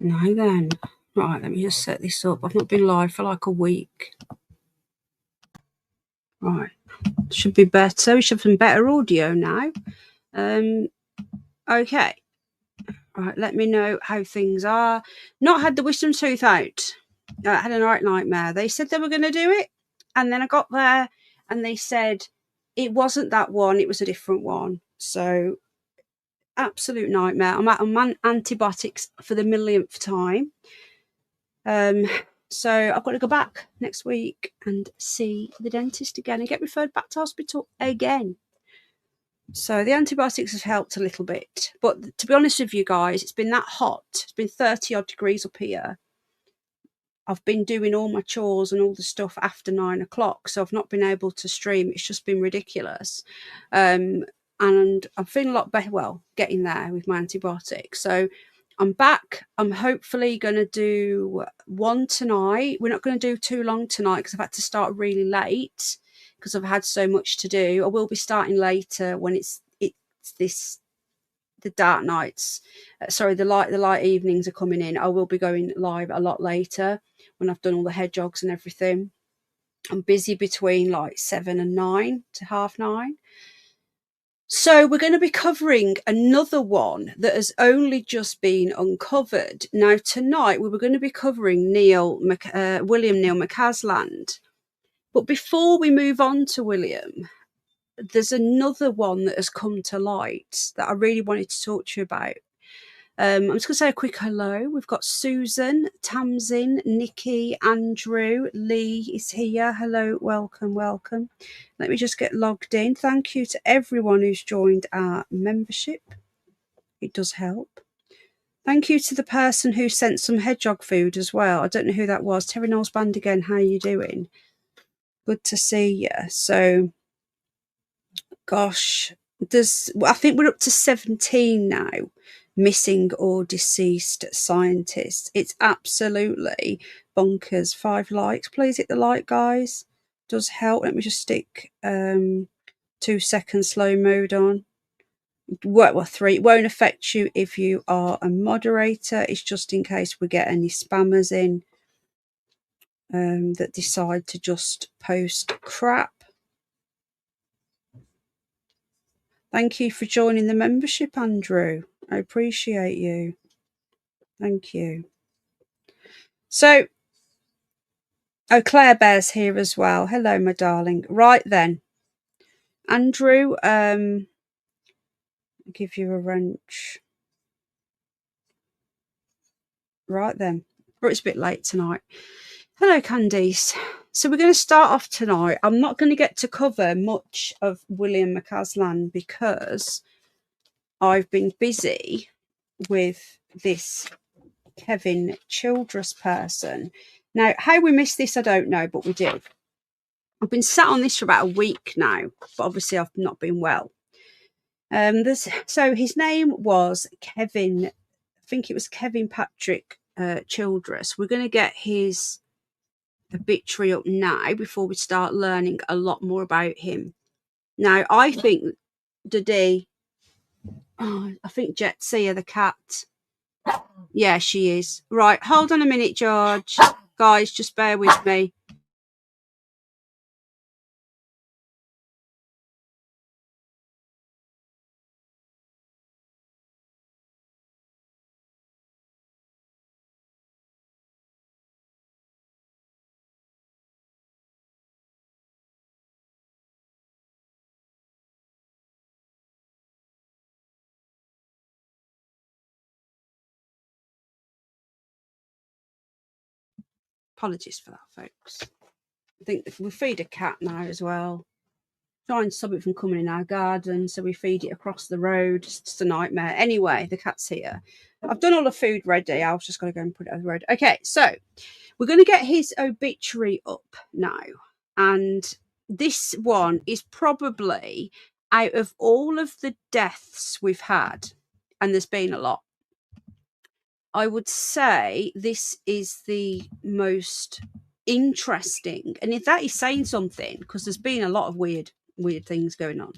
Now then, right, let me just set this up. I've not been live for like a week. Right, should be better. We should have some better audio now. Okay. Right, let me know how things are. Not had the wisdom tooth out. I had a nightmare. They said they were going to do it, and then I got there, and they said it wasn't that one. It was a different one. So, absolute nightmare. I'm on antibiotics for the millionth time. So I've got to go back next week and see the dentist again and get referred back to hospital again. So the antibiotics have helped a little bit. But to be honest with you guys, it's been that hot. It's been 30 odd degrees up here. I've been doing all my chores and all the stuff after 9 o'clock. So I've not been able to stream. It's just been ridiculous. And I'm feeling a lot better, well, getting there with my antibiotics. So I'm back. I'm hopefully going to do one tonight. We're not going to do too long tonight because I've had to start really late because I've had so much to do. I will be starting later when it's the dark nights. The light evenings are coming in. I will be going live a lot later when I've done all the head jogs and everything. I'm busy between like 7 and 9 to 8:30. So we're going to be covering another one that has only just been uncovered. Now, tonight we were going to be covering William Neil McCasland. But before we move on to William, there's another one that has come to light that I really wanted to talk to you about. I'm just going to say a quick hello. We've got Susan, Tamsin, Nikki, Andrew, Lee is here. Hello, welcome. Let me just get logged in. Thank you to everyone who's joined our membership. It does help. Thank you to the person who sent some hedgehog food as well. I don't know who that was. Terry Knowles Band again. How are you doing? Good to see you. So, gosh, I think we're up to 17 now. Missing or deceased scientists. It's absolutely bonkers. 5 likes. Please hit the like, guys. Does help. Let me just stick 2 second slow mode on. Well, 3. It won't affect you if you are a moderator. It's just in case we get any spammers in that decide to just post crap. Thank you for joining the membership, Andrew. I appreciate you. Thank you. So, Claire Bear's here as well. Hello, my darling. Right then, Andrew, I'll give you a wrench. Right then. But it's a bit late tonight. Hello, Candice. So we're going to start off tonight. I'm not going to get to cover much of William McCasland because I've been busy with this Kevin Childress person. Now, how we missed this, I don't know, but we did. I've been sat on this for about a week now, but obviously I've not been well. So his name was Kevin, I think it was Kevin Patrick Childress. We're going to get his obituary up now before we start learning a lot more about him. Now, I think I think Jetsia, the cat. Yeah, she is. Right, hold on a minute, George. Guys, just bear with me. Apologies for that, folks. I think we feed a cat now as well. Trying to stop it from coming in our garden, so we feed it across the road. It's just a nightmare. Anyway, the cat's here. I've done all the food ready. I've just got to go and put it on the road. Okay, so we're going to get his obituary up now. And this one is probably, out of all of the deaths we've had, and there's been a lot, I would say this is the most interesting. And if that is saying something, because there's been a lot of weird things going on.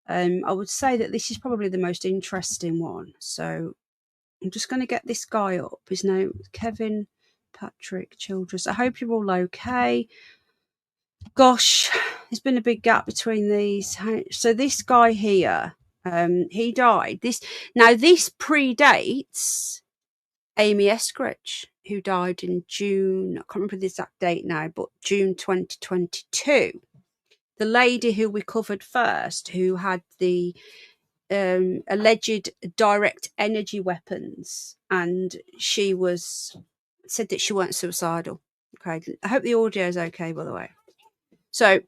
I would say that this is probably the most interesting one. So I'm just going to get this guy up. His name is Kevin Patrick Childress. I hope you're all okay. Gosh, there's been a big gap between these. So this guy here, he died. This predates Amy Eskridge, who died in June. I can't remember the exact date now, but June 2022. The lady who we covered first, who had the alleged direct energy weapons, and she said that she weren't suicidal. Okay, I hope the audio is okay, by the way. So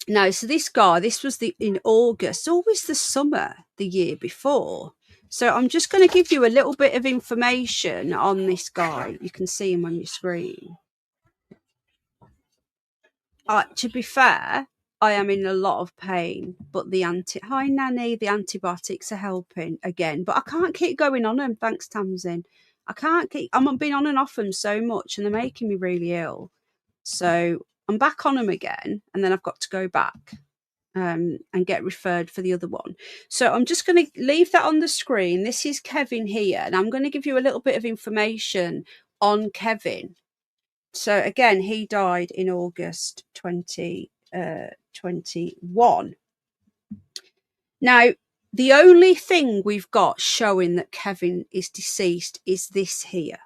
no, so this guy, this was in August, always the summer the year before. So I'm just going to give you a little bit of information on this guy. You can see him on your screen. To be fair, I am in a lot of pain, but hi Nanny, the antibiotics are helping again, but I can't keep going on them. Thanks, Tamsin. I'm been on and off them so much, and they're making me really ill. So I'm back on them again, and then I've got to go back and get referred for the other one. So I'm just going to leave that on the screen. This is Kevin here, and I'm going to give you a little bit of information on Kevin. So again, he died in August 2021. Now, the only thing we've got showing that Kevin is deceased is this here.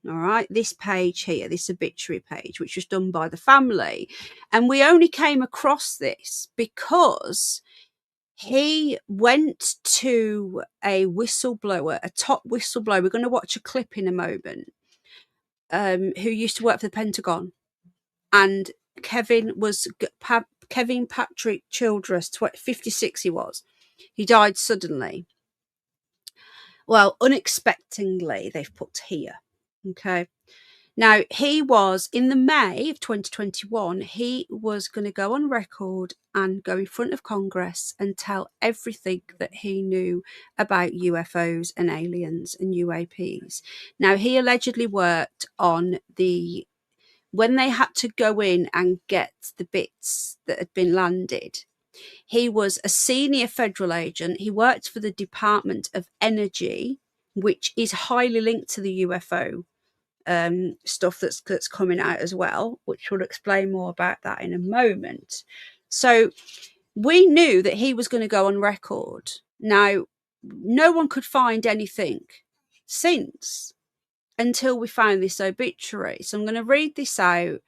All right, this page here, this obituary page, which was done by the family. And we only came across this because he went to a whistleblower, a top whistleblower. We're going to watch a clip in a moment, who used to work for the Pentagon. And Kevin Patrick Childress, 56 he was. He died suddenly. Well, unexpectedly, they've put here. Okay. Now, he was, in the May of 2021, he was going to go on record and go in front of Congress and tell everything that he knew about UFOs and aliens and UAPs. Now, he allegedly worked on when they had to go in and get the bits that had been landed. He was a senior federal agent. He worked for the Department of Energy, which is highly linked to the UFO stuff that's coming out as well, which we'll explain more about that in a moment. So we knew that he was going to go on record. Now, no one could find anything since until we found this obituary. So I'm going to read this out,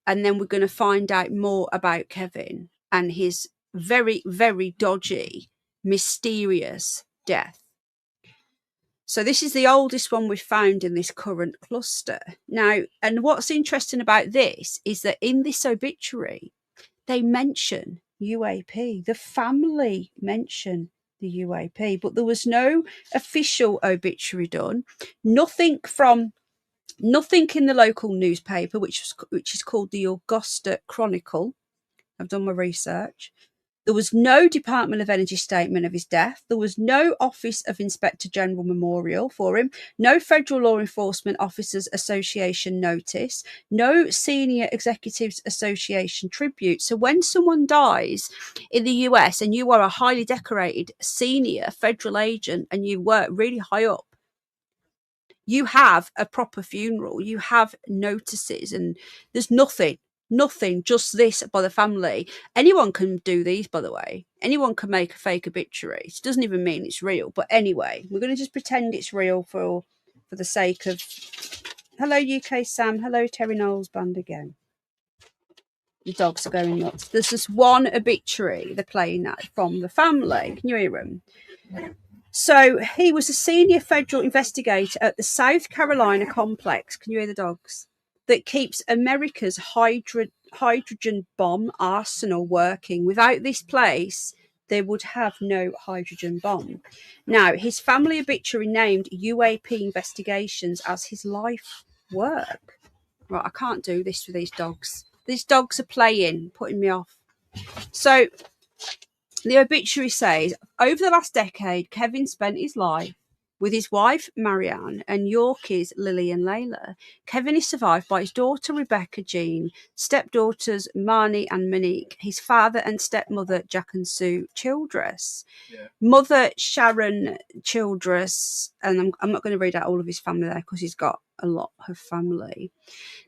and then we're going to find out more about Kevin and his very, very dodgy, mysterious death. So this is the oldest one we've found in this current cluster. Now, and what's interesting about this is that in this obituary, they mention UAP. The family mention the UAP, but there was no official obituary done. Nothing in the local newspaper, which is called the Augusta Chronicle. I've done my research. There was no Department of Energy statement of his death. There was no Office of Inspector General memorial for him. No Federal Law Enforcement Officers Association notice. No Senior Executives Association tribute. So when someone dies in the US and you are a highly decorated senior federal agent and you work really high up, you have a proper funeral. You have notices, and there's nothing, just this by the family. Anyone can do these, by the way. Anyone can make a fake obituary. It doesn't even mean it's real. But anyway, we're going to just pretend it's real for the sake of... Hello, UK Sam. Hello, Terry Knowles Band again. The dogs are going nuts. There's just one obituary they're playing that from the family. Can you hear them? So he was a senior federal investigator at the South Carolina complex. Can you hear the dogs? That keeps America's hydrogen bomb arsenal working. Without this place, they would have no hydrogen bomb. Now, his family obituary named UAP investigations as his life work. Right, I can't do this with these dogs. These dogs are putting me off. So the obituary says, over the last decade, Kevin spent his life With his wife, Marianne, and Yorkies, Lily and Layla, Kevin is survived by his daughter, Rebecca Jean, stepdaughters, Marnie and Monique, his father and stepmother, Jack and Sue Childress, mother, Sharon Childress, and I'm not going to read out all of his family there because he's got a lot of family.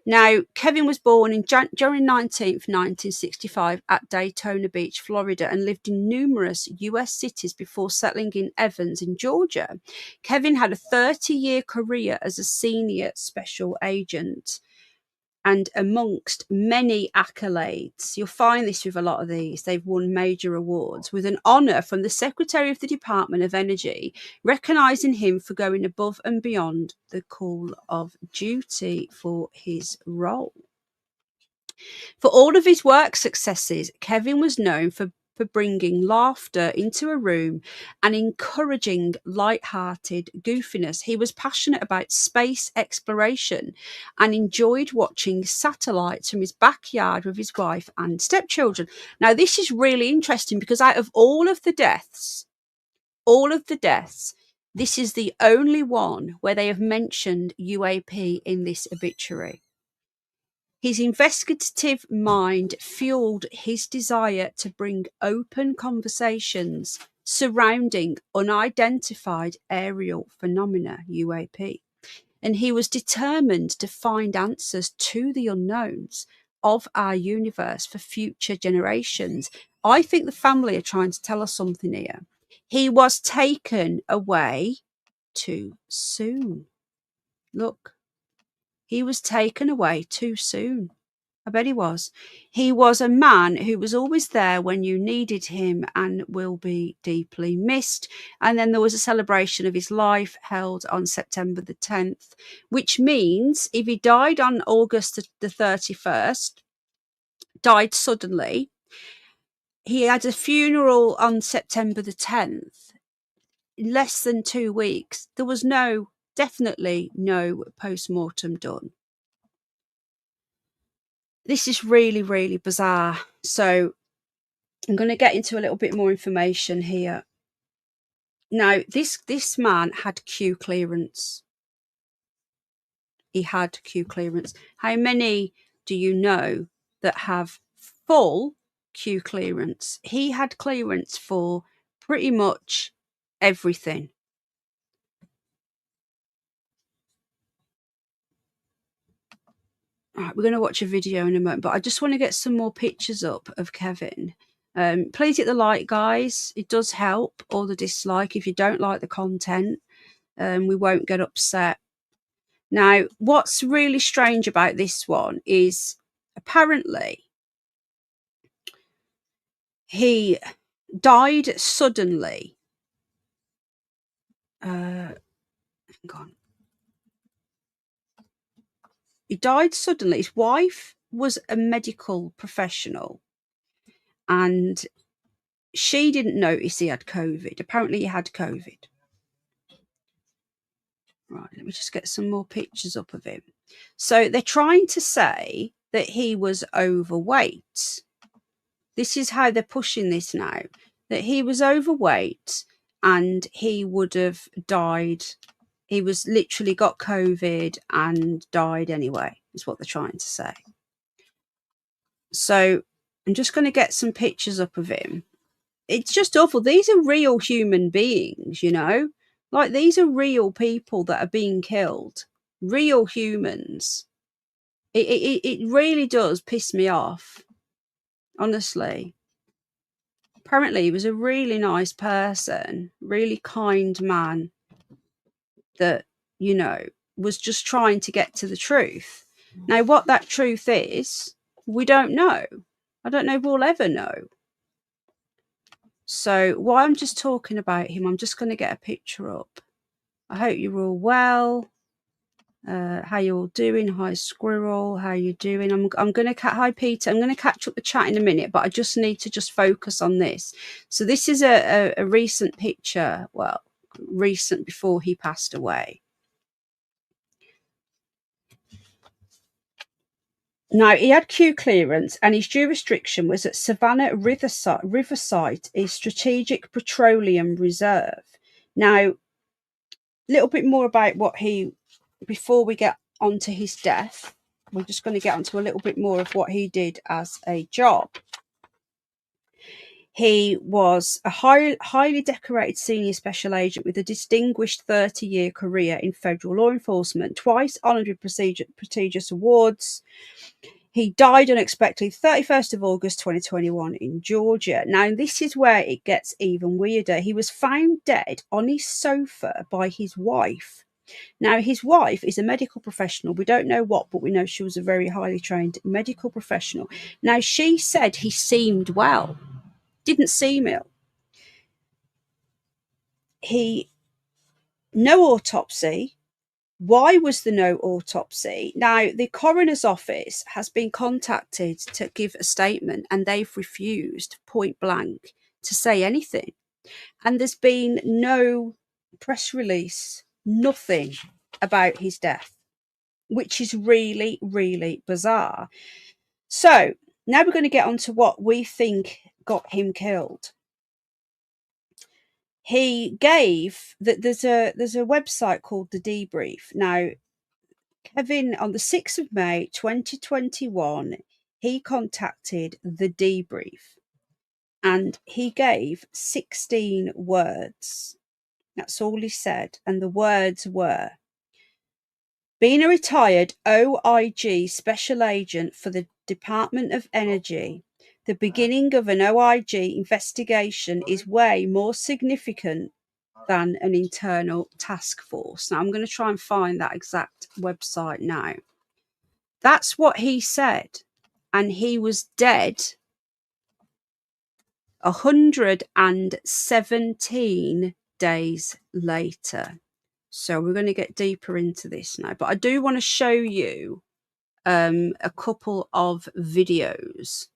Now, Kevin was born in January 19th, 1965 at Daytona Beach, Florida, and lived in numerous US cities before settling in Evans in Georgia. Kevin had a 30-year career as a senior special agent, and amongst many accolades, you'll find this with a lot of these, they've won major awards, with an honour from the Secretary of the Department of Energy, recognising him for going above and beyond the call of duty for his role. For all of his work successes, Kevin was known for bringing laughter into a room and encouraging light-hearted goofiness. He was passionate about space exploration and enjoyed watching satellites from his backyard with his wife and stepchildren. Now, this is really interesting because out of all of the deaths, this is the only one where they have mentioned UAP in this obituary. His investigative mind fueled his desire to bring open conversations surrounding unidentified aerial phenomena, UAP, and he was determined to find answers to the unknowns of our universe for future generations. I think the family are trying to tell us something here. He was taken away too soon. Look. He was taken away too soon. I bet he was. He was a man who was always there when you needed him and will be deeply missed. And then there was a celebration of his life held on September the 10th, which means if he died on August the 31st, died suddenly, he had a funeral on September the 10th, less than 2 weeks. There was definitely no post-mortem done. This is really, really bizarre. So I'm going to get into a little bit more information here. Now, this man had Q clearance. He had Q clearance. How many do you know that have full Q clearance? He had clearance for pretty much everything. All right, we're going to watch a video in a moment, but I just want to get some more pictures up of Kevin. Please hit the like, guys. It does help, or the dislike if you don't like the content. We won't get upset. Now, what's really strange about this one is apparently he died suddenly. Hang on. He died suddenly. His wife was a medical professional and she didn't notice he had COVID. Apparently he had COVID. Right, let me just get some more pictures up of him. So they're trying to say that he was overweight. This is how they're pushing this now, that he was overweight and he would have died. He was literally got COVID and died anyway, is what they're trying to say. So I'm just going to get some pictures up of him. It's just awful. These are real human beings, you know? Like, these are real people that are being killed. Real humans. It really does piss me off. Honestly. Apparently, he was a really nice person. Really kind man. That, you know, was just trying to get to the truth. Now, what that truth is, we don't know. I don't know if we'll ever know. So while I'm just talking about him, I'm just going to get a picture up. I hope you're all well. How you all doing? Hi, Squirrel. How you doing? I'm going to hi, Peter. I'm going to catch up the chat in a minute, but I just need to just focus on this. So this is a recent picture. Well, recent before he passed away. Now, he had Q clearance and his jurisdiction was at Savannah Riverside, a strategic petroleum reserve. Now, little bit more about what he, before we get onto his death, we're just going to get onto a little bit more of what he did as a job. He was a highly decorated senior special agent with a distinguished 30-year career in federal law enforcement, twice honoured with prestigious awards. He died unexpectedly 31st of August 2021 in Georgia. Now, this is where it gets even weirder. He was found dead on his sofa by his wife. Now, his wife is a medical professional. We don't know what, but we know she was a very highly trained medical professional. Now, she said he seemed well, didn't seem ill. No autopsy. Why was there no autopsy? Now, the coroner's office has been contacted to give a statement, and they've refused point blank to say anything. And there's been no press release, nothing about his death, which is really, really bizarre. So now we're going to get on to what we think got him killed. He gave that there's a website called The Debrief. Now, Kevin, on the 6th of May 2021, he contacted The Debrief and he gave 16 words. That's all he said. And the words were: being a retired OIG special agent for the Department of Energy, the beginning of an OIG investigation is way more significant than an internal task force. Now, I'm going to try and find that exact website now. That's what he said. And he was dead 117 days later. So we're going to get deeper into this now. But I do want to show you a couple of videos,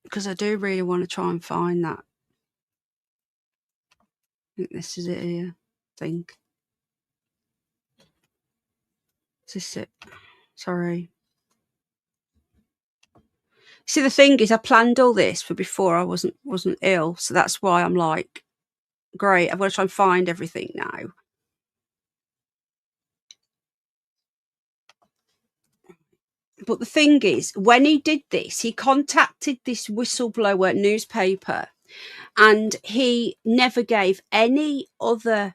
because I do really want to try and find that. I think this is it here. I think. Is this it? Sorry. See, the thing is, I planned all this for before I wasn't ill. So that's why I'm like, great, I've got to try and find everything now. But the thing is, when he did this, he contacted this whistleblower newspaper and he never gave no other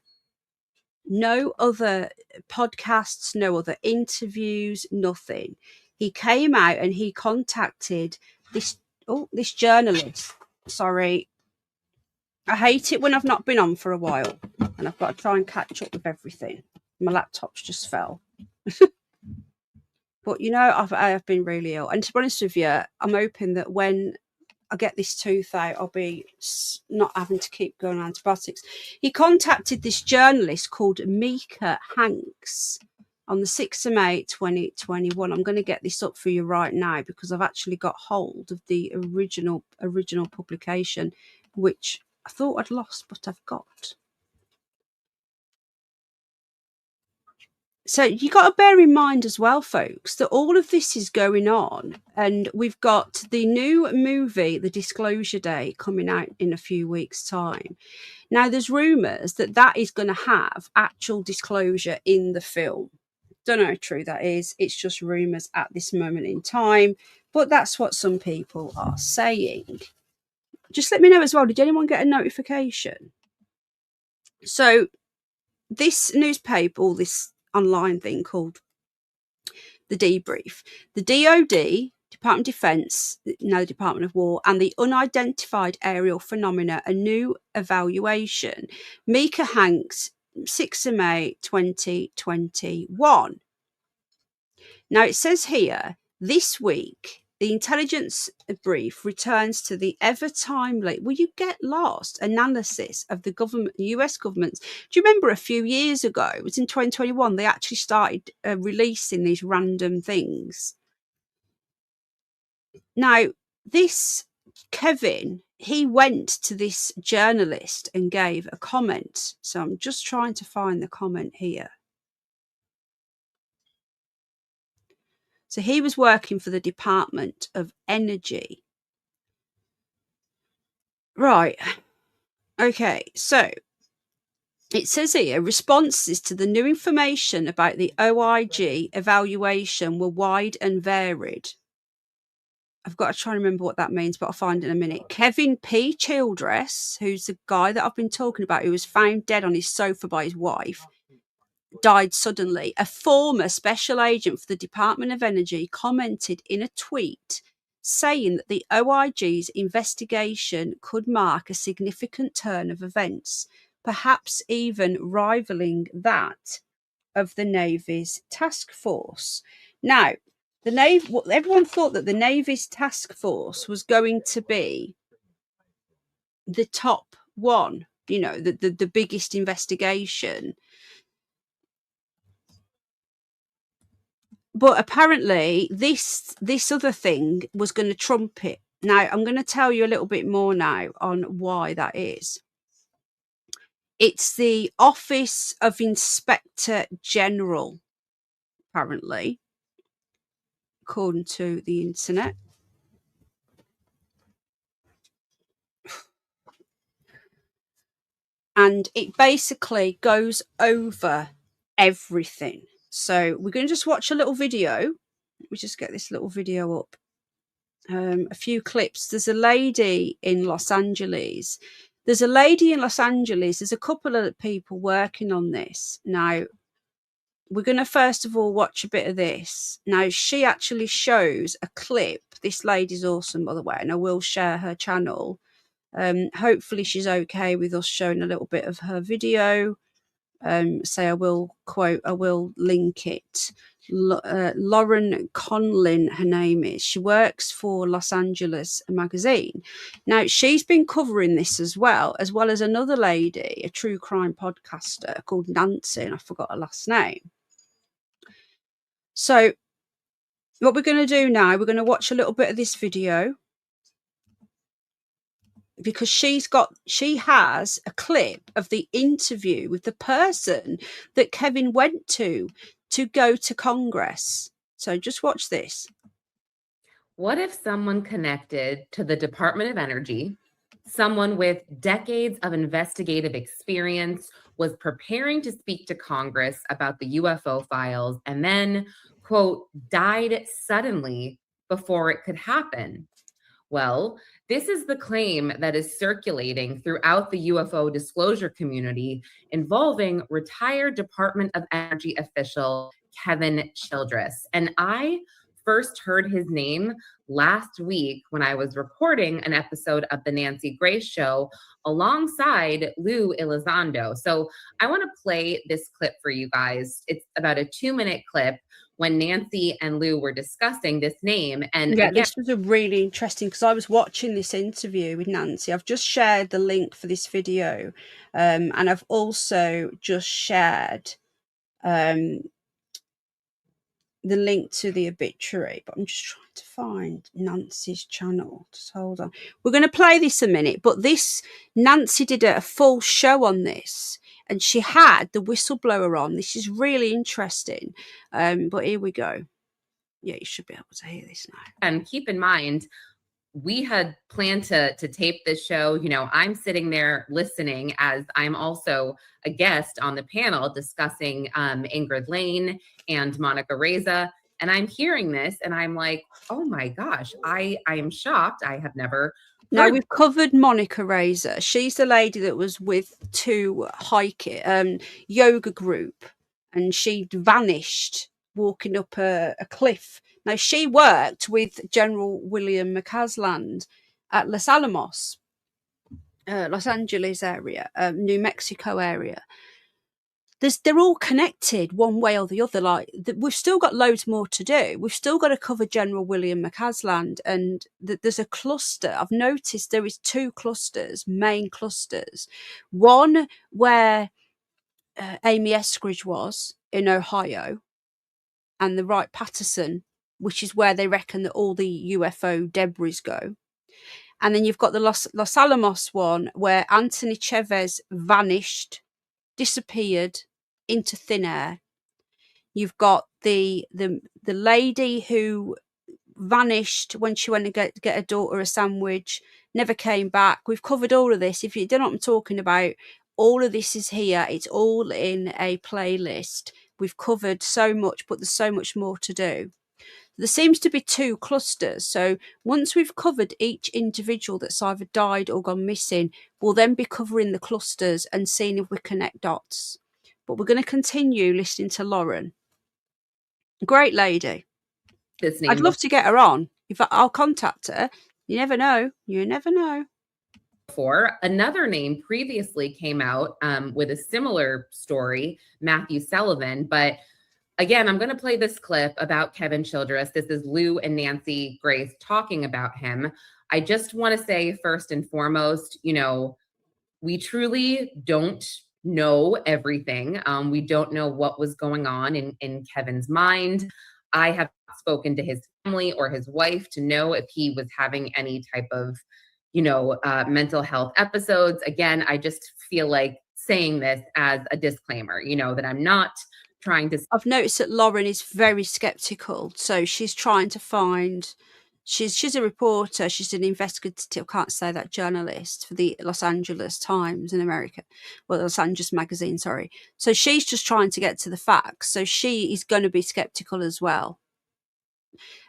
podcasts, no other interviews, nothing. He came out and he contacted this journalist. Sorry. I hate it when I've not been on for a while and I've got to try and catch up with everything. My laptop's just fell. But, you know, I've been really ill. And to be honest with you, I'm hoping that when I get this tooth out, I'll be not having to keep going on antibiotics. He contacted this journalist called Mika Hanks on the 6th of May 2021. I'm going to get this up for you right now because I've actually got hold of the original publication, which I thought I'd lost, but I've got. So you got to bear in mind as well, folks, that all of this is going on, and we've got the new movie, The Disclosure Day, coming out in a few weeks' time. Now, there's rumours that is going to have actual disclosure in the film. Don't know how true that is. It's just rumours at this moment in time, but that's what some people are saying. Just let me know as well, did anyone get a notification? So this newspaper, or this online thing called The Debrief, the DOD, Department of Defense, now the Department of War, and the Unidentified Aerial Phenomena, a new evaluation. Mika Hanks, 6th of May 2021. Now it says here, this week the intelligence brief returns to the ever timely, will you get lost, analysis of the US government's. Do you remember a few years ago, it was in 2021, they actually started releasing these random things. Now, this Kevin, he went to this journalist and gave a comment. So I'm just trying to find the comment here. So he was working for the Department of Energy. Right. Okay, so it says here, responses to the new information about the OIG evaluation were wide and varied. I've got to try and remember what that means, but I'll find it in a minute. Kevin P. Childress, who's the guy that I've been talking about, who was found dead on his sofa by his wife, died suddenly. A former special agent for the Department of Energy commented in a tweet saying that the OIG's investigation could mark a significant turn of events, perhaps even rivaling that of the Navy's task force. Now, the Navy, everyone thought that the Navy's task force was going to be the top one, you know, the biggest investigation. But apparently this other thing was going to trump it. Now, I'm going to tell you a little bit more now on why that is. It's the Office of Inspector General, apparently, according to the internet. And it basically goes over everything. So we're going to just watch a little video. Let me just get this little video up. A few clips. There's a lady in Los Angeles. There's a couple of people working on this. Now, we're going to first of all watch a bit of this. Now, she actually shows a clip. This lady's awesome, by the way, and I will share her channel. Hopefully she's okay with us showing a little bit of her video. I will link it. Lauren Conlin, her name is. She works for Los Angeles magazine. Now, she's been covering this as well as another lady, a true crime podcaster called Nancy, and I forgot her last name. So what we're going to do now, we're going to watch a little bit of this video, because she has a clip of the interview with the person that Kevin went to go to Congress. So just watch this. What if someone connected to the Department of Energy, someone with decades of investigative experience, was preparing to speak to Congress about the UFO files and then, quote, died suddenly before it could happen? Well, this is the claim that is circulating throughout the UFO disclosure community involving retired Department of Energy official Kevin Childress. And I first heard his name last week when I was recording an episode of the Nancy Grace Show alongside Lou Elizondo. So I want to play this clip for you guys. It's about a 2-minute clip when Nancy and Lou were discussing this name. And yeah, this was a really interesting, because I was watching this interview with Nancy. I've just shared the link for this video, and I've also just shared the link to the obituary, but I'm just trying to find Nancy's channel. Just hold on. We're going to play this a minute, but Nancy did a full show on this, and she had the whistleblower on. This is really interesting. But here we go. Yeah, you should be able to hear this now. And keep in mind, we had planned to tape this show. You know, I'm sitting there listening as I'm also a guest on the panel discussing Ingrid Lane and Monica Reza. And I'm hearing this and I'm like, oh my gosh, I am shocked. I have never Now, we've covered Monica Reza. She's the lady that was with two yoga group, and she vanished walking up a cliff. Now, she worked with General William McCasland at Los Alamos, Los Angeles area, New Mexico area. They're all connected one way or the other. Like, we've still got loads more to do. We've still got to cover General William McCasland, and there's a cluster. I've noticed there is 2 clusters, main clusters. One where Amy Eskridge was in Ohio, and the Wright-Patterson, which is where they reckon that all the UFO debris go. And then you've got the Los Alamos one, where Anthony Chavez vanished, disappeared into thin air. You've got the lady who vanished when she went to get her daughter a sandwich. never came back. We've covered all of this. If you don't know what I'm talking about, all of this is here. It's all in a playlist. We've covered so much, but there's so much more to do. There seems to be 2 clusters. So once we've covered each individual that's either died or gone missing, we'll then be covering the clusters and seeing if we connect dots. But we're going to continue listening to Lauren. Great lady. This name I'd love to get her on. I'll contact her. You never know. You never know. before. Another name previously came out with a similar story, Matthew Sullivan. But again, I'm going to play this clip about Kevin Childress. This is Lou and Nancy Grace talking about him. I just want to say first and foremost, you know, we truly don't know everything. We don't know what was going on in Kevin's mind. I have spoken to his family or his wife to know if he was having any type of, you know, mental health episodes. Again, I just feel like saying this as a disclaimer, you know, that I'm not trying to. I've noticed that Lauren is very skeptical. So she's trying to find, she's a reporter. She's an investigative, I can't say that, journalist for the Los Angeles Times in America. Well, Los Angeles Magazine, sorry. So she's just trying to get to the facts. So she is going to be skeptical as well.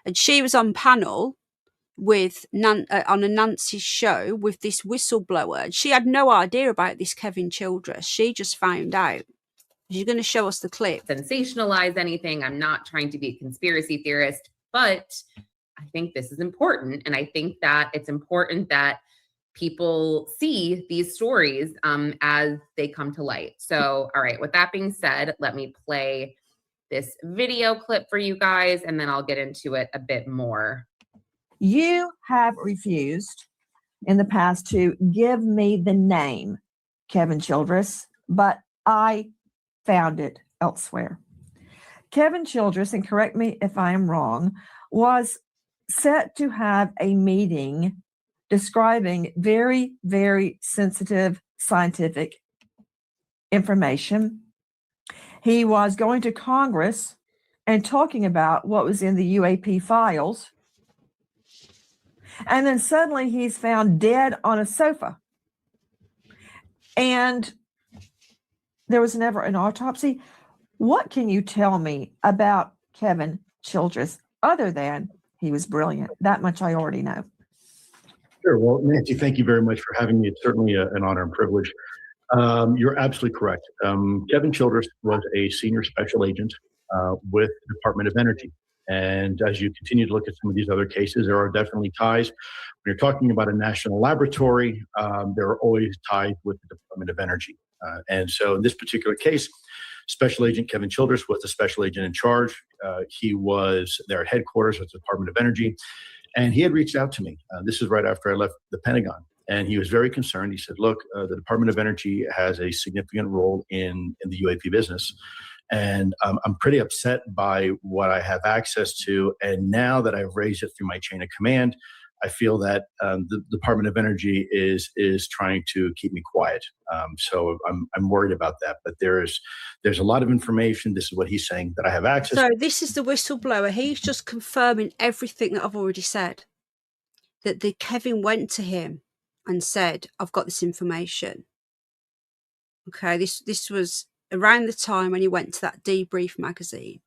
And she was on panel with on a Nancy's show with this whistleblower. She had no idea about this Kevin Childress. She just found out. She's going to show us the clip. Sensationalize anything. I'm not trying to be a conspiracy theorist, but I think this is important. And I think that it's important that people see these stories as they come to light. So, all right, with that being said, let me play this video clip for you guys, and then I'll get into it a bit more. You have refused in the past to give me the name Kevin Childress, but I found it elsewhere. Kevin Childress, and correct me if I am wrong, was set to have a meeting describing very, very sensitive scientific information. He was going to Congress and talking about what was in the UAP files. And then suddenly he's found dead on a sofa. And there was never an autopsy. What can you tell me about Kevin Childress other than he was brilliant? That much I already know. Sure. Well, Nancy, thank you very much for having me. It's certainly an honor and privilege. You're absolutely correct. Kevin Childress was a senior special agent with the Department of Energy. And as you continue to look at some of these other cases, there are definitely ties. When you're talking about a national laboratory, there are always ties with the Department of Energy. And so in this particular case, Special Agent Kevin Childress was the special agent in charge. He was there at headquarters with the Department of Energy. And he had reached out to me. This is right after I left the Pentagon. And he was very concerned. He said, look, the Department of Energy has a significant role in the UAP business. And I'm pretty upset by what I have access to. And now that I've raised it through my chain of command, I feel that the Department of Energy is trying to keep me quiet. So I'm worried about that. But there's a lot of information. This is what he's saying that I have access. So this is the whistleblower. He's just confirming everything that I've already said. That the Kevin went to him and said, "I've got this information." Okay, this was around the time when he went to that Debrief magazine.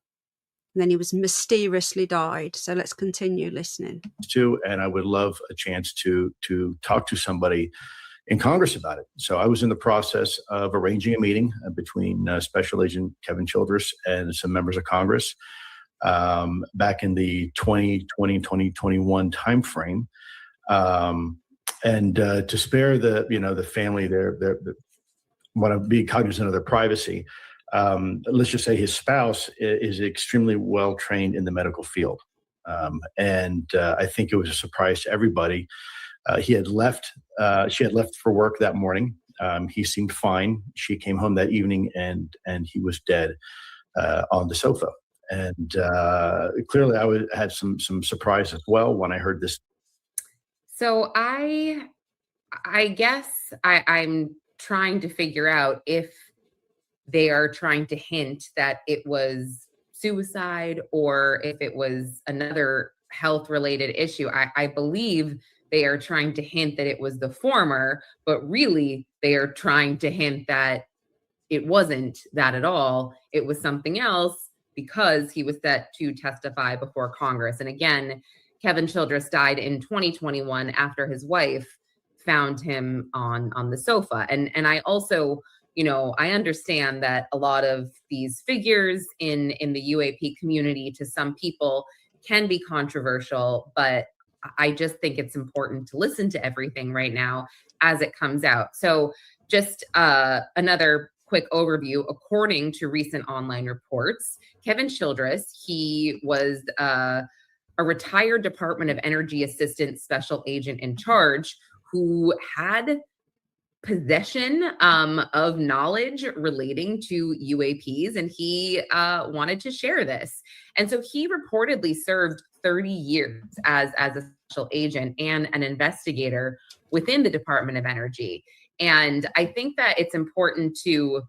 And then he was mysteriously died. So let's continue listening. And I would love a chance to talk to somebody in Congress about it. So I was in the process of arranging a meeting between Special Agent Kevin Childress and some members of Congress back in the 2020-2021 timeframe. And to spare the family they want to be cognizant of their privacy. Let's just say his spouse is extremely well trained in the medical field. And I think it was a surprise to everybody. She had left for work that morning. He seemed fine. She came home that evening and he was dead on the sofa. And clearly I had some surprise as well when I heard this. So I guess I'm trying to figure out if they are trying to hint that it was suicide or if it was another health-related issue. I believe they are trying to hint that it was the former, but really they are trying to hint that it wasn't that at all. It was something else because he was set to testify before Congress. And again, Kevin Childress died in 2021 after his wife found him on the sofa. And I also, I understand that a lot of these figures in the UAP community, to some people, can be controversial, but I just think it's important to listen to everything right now as it comes out. So just another quick overview. According to recent online reports, Kevin Childress, he was a retired Department of Energy assistant special agent in charge who had possession of knowledge relating to UAPs, and he wanted to share this. And so he reportedly served 30 years as a special agent and an investigator within the Department of Energy. And I think that it's important to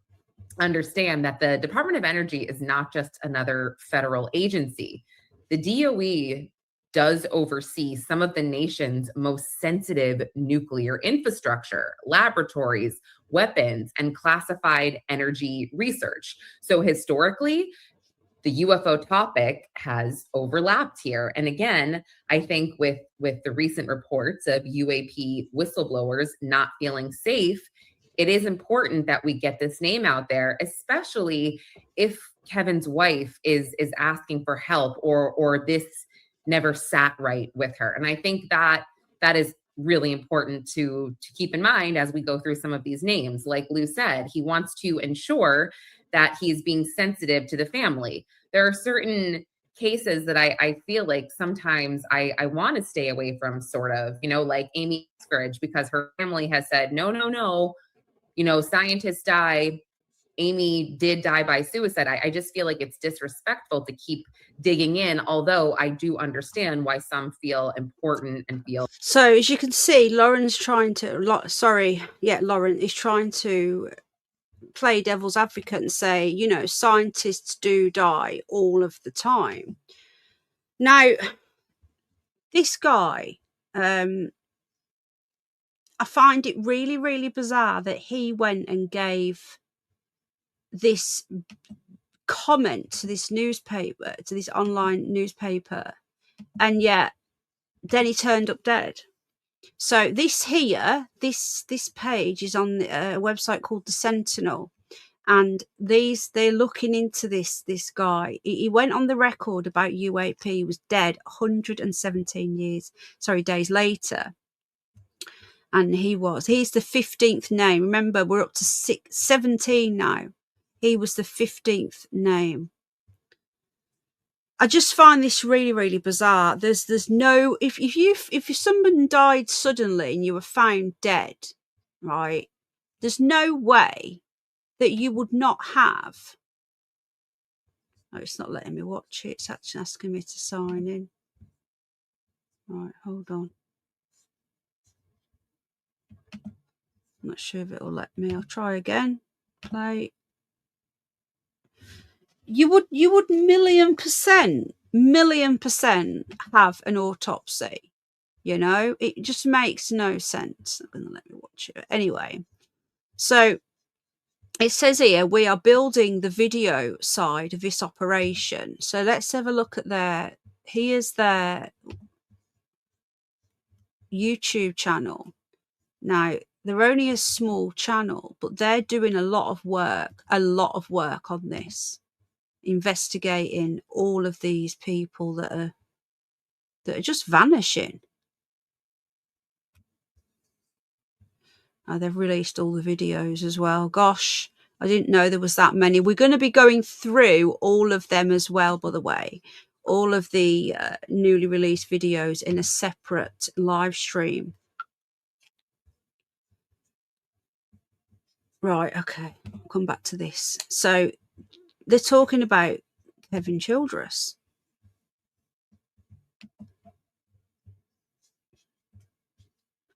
understand that the Department of Energy is not just another federal agency. The DOE does oversee some of the nation's most sensitive nuclear infrastructure, laboratories, weapons, and classified energy research. So historically, the UFO topic has overlapped here. And again, I think with the recent reports of UAP whistleblowers not feeling safe, it is important that we get this name out there, especially if Kevin's wife is asking for help or this never sat right with her. And I think that is really important to keep in mind as we go through some of these names. Like Lou said, he wants to ensure that he's being sensitive to the family. There are certain cases that I feel like sometimes I want to stay away from, sort of, like Amy Scourge, because her family has said, no, scientists die. Amy did die by suicide. I just feel like it's disrespectful to keep digging in, although I do understand why some feel important and feel. So as you can see, Lauren is trying to play devil's advocate and say, scientists do die all of the time. Now, this guy, I find it really, really bizarre that he went and gave this comment to this newspaper, to this online newspaper, and yet then he turned up dead. So this page is on a website called The Sentinel, and they're looking into this guy. He went on the record about UAP. He was dead 117 days later. And he's the 15th name. Remember, we're up to 17 now. He was the 15th name. I just find this really, really bizarre. There's no, if someone died suddenly and you were found dead, right? There's no way that you would not have. Oh, it's not letting me watch it. It's actually asking me to sign in. Right, hold on. I'm not sure if it'll let me. I'll try again. Play. You would million percent have an autopsy. It just makes no sense. Not gonna let me watch it anyway. So it says here, we are building the video side of this operation. So let's have a look at here's their YouTube channel. Now, they're only a small channel, but they're doing a lot of work on this, investigating all of these people that are just vanishing. They've released all the videos as well. Gosh, I didn't know there was that many. We're going to be going through all of them as well, by the way. All of the newly released videos in a separate live stream. Right, okay. I'll come back to this. So they're talking about Kevin Childress.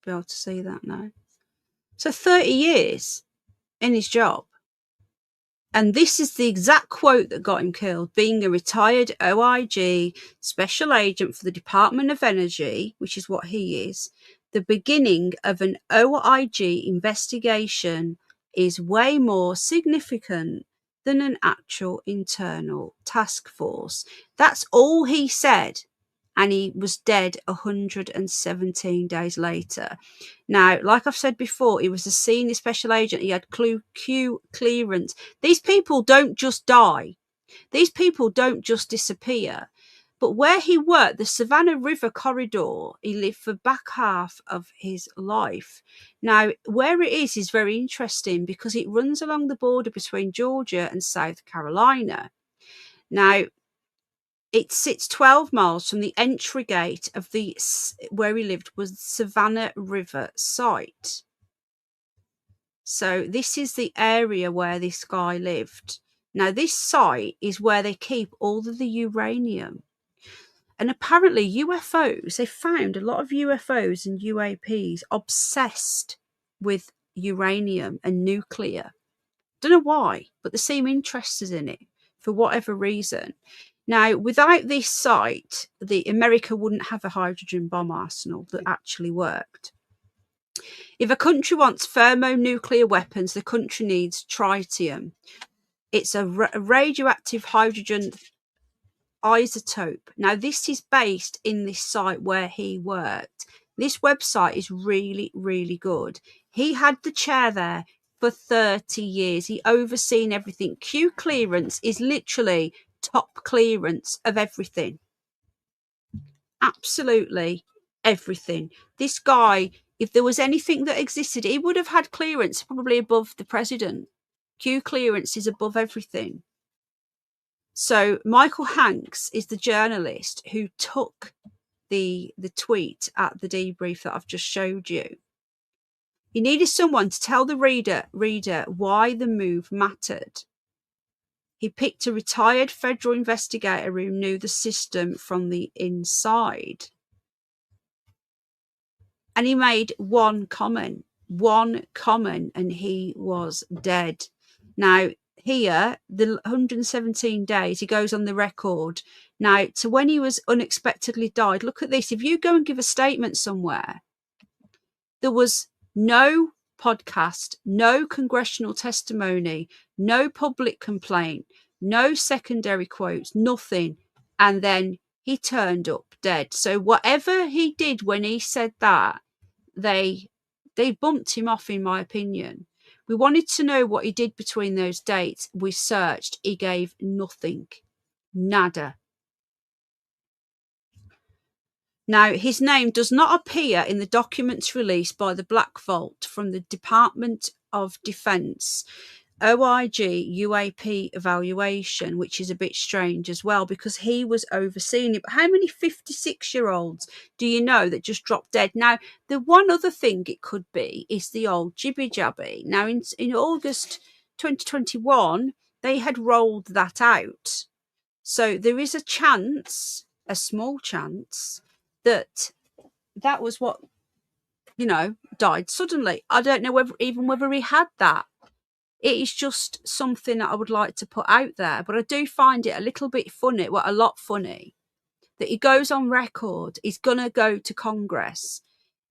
Be able to see that now. So 30 years in his job. And this is the exact quote that got him killed. Being a retired OIG special agent for the Department of Energy, which is what he is, the beginning of an OIG investigation is way more significant than an actual internal task force. That's all he said. And he was dead 117 days later. Now, like I've said before, he was a senior special agent. He had Q clearance. These people don't just die. These people don't just disappear. But where he worked, the Savannah River corridor, he lived for back half of his life. Now, where it is very interesting because it runs along the border between Georgia and South Carolina. Now, it sits 12 miles from the entry gate of where he lived was Savannah River site. So this is the area where this guy lived. Now, this site is where they keep all of the uranium. And apparently UFOs, they found a lot of UFOs and UAPs obsessed with uranium and nuclear. Don't know why, but they seem interested in it for whatever reason. Now, without this site, America wouldn't have a hydrogen bomb arsenal that actually worked. If a country wants thermonuclear weapons, the country needs tritium. It's a radioactive hydrogen isotope. Now, this is based in this site where he worked. This website is really, really good. He had the chair there for 30 years. He overseen everything. Q clearance is literally top clearance of everything. Absolutely everything. This guy, if there was anything that existed, he would have had clearance probably above the president. Q clearance is above everything. So Michael Hanks is the journalist who took the tweet at the debrief that I've just showed you. He needed someone to tell the reader why the move mattered. He picked a retired federal investigator who knew the system from the inside. And he made one comment, and he was dead. Now, here, the 117 days, he goes on the record. Now, to when he was unexpectedly died, look at this. If you go and give a statement somewhere, there was no podcast, no congressional testimony, no public complaint, no secondary quotes, nothing. And then he turned up dead. So whatever he did when he said that, they bumped him off, in my opinion. We wanted to know what he did between those dates. We searched. He gave nothing. Nada. Now, his name does not appear in the documents released by the Black Vault from the Department of Defense OIG UAP evaluation, which is a bit strange as well because he was overseeing it. But how many 56-year-olds do you know that just dropped dead? Now, the one other thing it could be is the old jibby jabby. Now, in August 2021, they had rolled that out. So there is a chance, a small chance, that was what, died suddenly. I don't know whether he had that. It is just something that I would like to put out there, but I do find it a little bit funny, a lot funny, that he goes on record. He's going to go to Congress.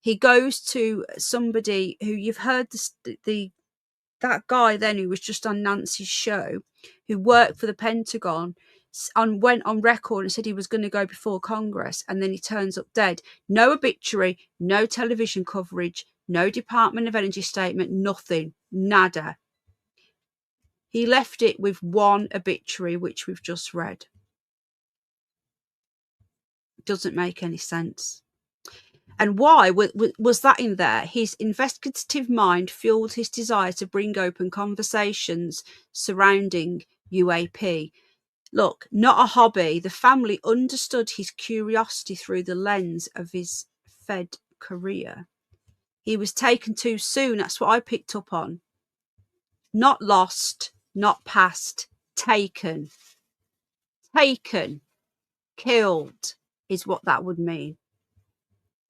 He goes to somebody who you've heard that guy then who was just on Nancy's show, who worked for the Pentagon, went on record and said he was going to go before Congress, and then he turns up dead. No obituary, no television coverage, no Department of Energy statement, nothing, nada. He left it with one obituary, which we've just read. Doesn't make any sense. And why was that in there? His investigative mind fueled his desire to bring open conversations surrounding UAP. Look, not a hobby. The family understood his curiosity through the lens of his Fed career. He was taken too soon. That's what I picked up on. Not lost, not passed, taken. Taken, killed is what that would mean.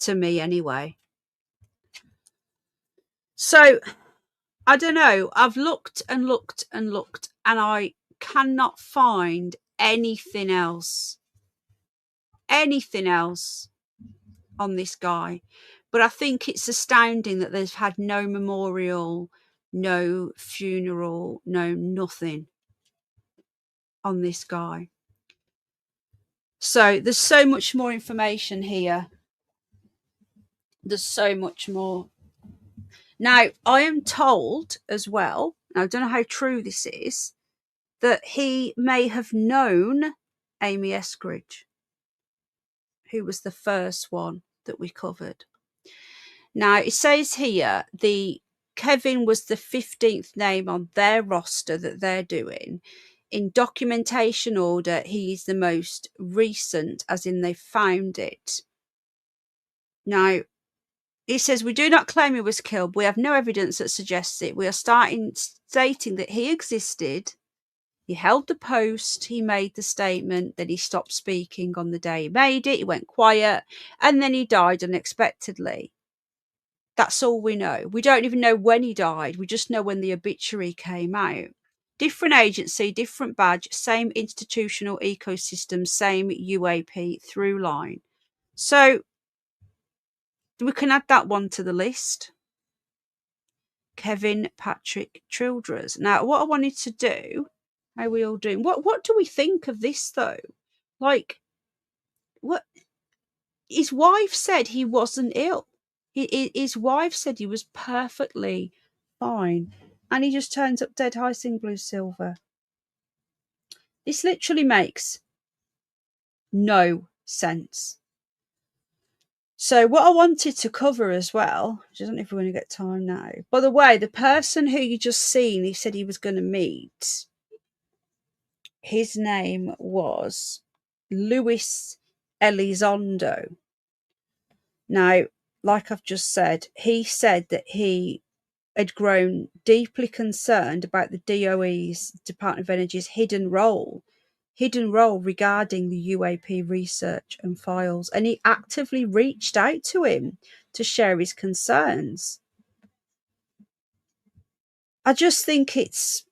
To me, anyway. So I don't know. I've looked and looked and looked, and I cannot find anything else on this guy. But I think it's astounding that they've had no memorial, no funeral, no nothing on this guy. So there's so much more information here. There's so much more. Now, I am told as well, I don't know how true this is, that he may have known Amy Eskridge, who was the first one that we covered. Now, it says here Kevin was the 15th name on their roster that they're doing. In documentation order, he's the most recent, as in they found it. Now, it says, we do not claim he was killed. We have no evidence that suggests it. We are stating that he existed. He held the post. He made the statement. Then he stopped speaking on the day he made it. He went quiet. And then he died unexpectedly. That's all we know. We don't even know when he died. We just know when the obituary came out. Different agency, different badge, same institutional ecosystem, same UAP through line. So we can add that one to the list. Kevin Patrick Childress. Now, what I wanted to do, how are we all doing? What do we think of this, though? Like, what? His wife said he wasn't ill. His wife said he was perfectly fine. And he just turns up dead high, sing blue silver. This literally makes no sense. So what I wanted to cover as well, I don't know if we're going to get time now. By the way, the person who you just seen, he said he was going to meet, his name was Luis Elizondo. Now, like I've just said, he said that he had grown deeply concerned about the DOE's, Department of Energy's hidden role regarding the UAP research and files, and he actively reached out to him to share his concerns. I just think it's